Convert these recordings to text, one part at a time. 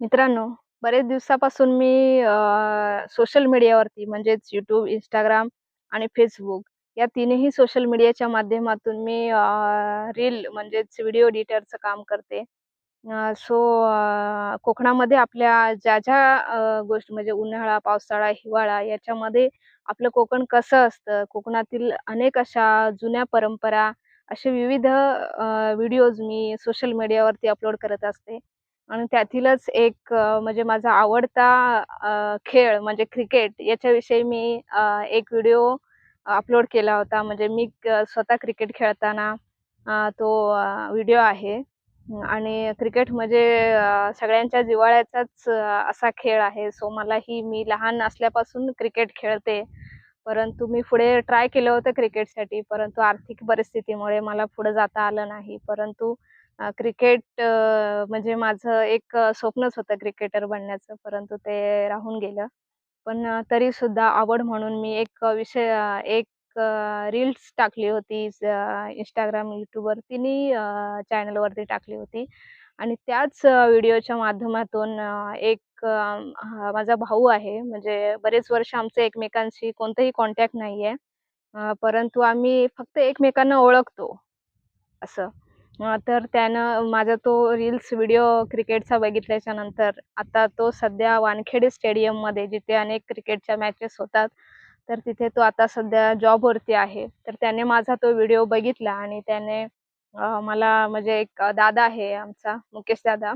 मित्रांनो, बरेच दिवसापासून मी सोशल मीडियावरती म्हणजेच YouTube, Instagram आणि Facebook या तिन्ही सोशल मीडियाच्या माध्यमातून मी रील म्हणजेच व्हिडिओ एडिटरचं काम करते. कोकणामध्ये आपल्या ज्या-ज्या गोष्टी म्हणजे उन्हाळा, पावसाळा, हिवाळा याच्यामध्ये आपलं कोकण कसं असतं, कोकणातील अनेक अशा जुन्या परंपरा, असे विविध व्हिडिओज मी सोशल मीडियावरती अपलोड करत असते. आणि त्यातीलच एक म्हणजे माझा आवडता खेळ म्हणजे क्रिकेट याच्याविषयी मी एक व्हिडिओ अपलोड केला होता. म्हणजे मी स्वतः क्रिकेट खेळताना तो व्हिडिओ आहे. आणि क्रिकेट म्हणजे सगळ्यांच्या जिव्हाळ्याचाच असा खेळ आहे. सो मलाही मी लहान असल्यापासून क्रिकेट खेळते. परंतु मी पुढे ट्राय केलं होतं क्रिकेटसाठी, परंतु आर्थिक परिस्थितीमुळे मला पुढे जाता आलं नाही. परंतु क्रिकेट म्हणजे माझं एक स्वप्नच होतं क्रिकेटर बनण्याचं, परंतु ते राहून गेलं. पण तरीसुद्धा आवड म्हणून मी एक रील्स टाकली होती Instagram, YouTubeवर तिन्ही चॅनलवरती टाकली होती आणि त्याच व्हिडिओच्या माध्यमातून माझा भाऊ आहे, म्हणजे बरेच वर्ष आमचं एकमेकांशी कोणतंही कॉन्टॅक्ट नाहीये. परंतु आम्ही फक्त एकमेकांना ओळखतो असं. तर त्यानं माझा तो रील्स व्हिडिओ क्रिकेटचा बघितल्याच्या नंतर आता तो सध्या वानखेडे स्टेडियममध्ये जिथे अनेक क्रिकेटच्या मॅचेस होतात, तर तिथे तो आता सध्या जॉबवरती आहे. तर त्याने माझा तो व्हिडिओ बघितला आणि त्याने मला म्हणजे एक दादा आहे आमचा मुकेश दादा,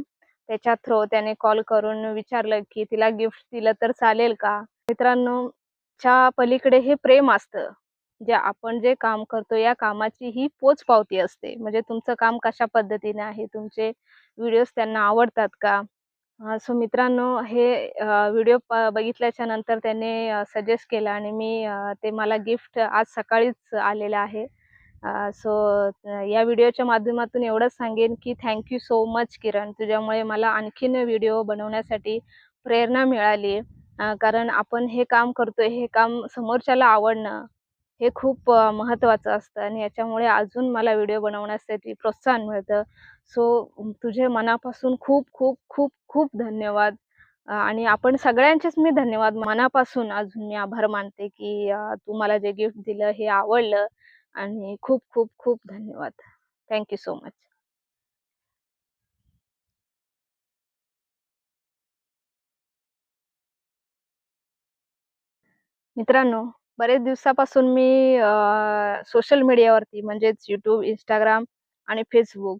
त्याच्या थ्रू त्याने कॉल करून विचारलं, की "तिला गिफ्ट दिलं तर चालेल का?" मित्रांनो, च्या पलीकडे हे प्रेम असतं. आपण जे काम करतो या कामाची ही पोचपावती असते. म्हणजे तुमचं काम कशा पद्धतीने आहे, तुमचे व्हिडिओज त्यांना आवडतात का? सो मित्रांनो हे व्हिडिओ बघितल्याच्या नंतर त्याने सजेस्ट केलं आणि ते मला गिफ्ट आज सकाळीच आलेलं आहे. या व्हिडिओच्या माध्यमातून एवढंच सांगेन, की थँक यू सो मच किरण. तुझ्यामुळे मला आणखीन व्हिडिओ बनवण्यासाठी प्रेरणा मिळाली. कारण आपण हे काम करतोय, हे काम समोरच्याला आवडणं हे खूप महत्त्वाचं असतं आणि याच्यामुळे अजून मला व्हिडिओ बनवण्यासाठी प्रोत्साहन मिळतं. तुझे मनापासून खूप, खूप, खूप, खूप धन्यवाद. आणि आपण सगळ्यांचेच मी धन्यवाद मनापासून अजून मी आभार मानते, की तू मला जे गिफ्ट दिलं हे आवडलं आणि खूप, खूप, खूप धन्यवाद. Thank so much. मित्रांनो, बरेच दिवसापासून मी सोशल मीडियावरती म्हणजेच YouTube, Instagram आणि Facebook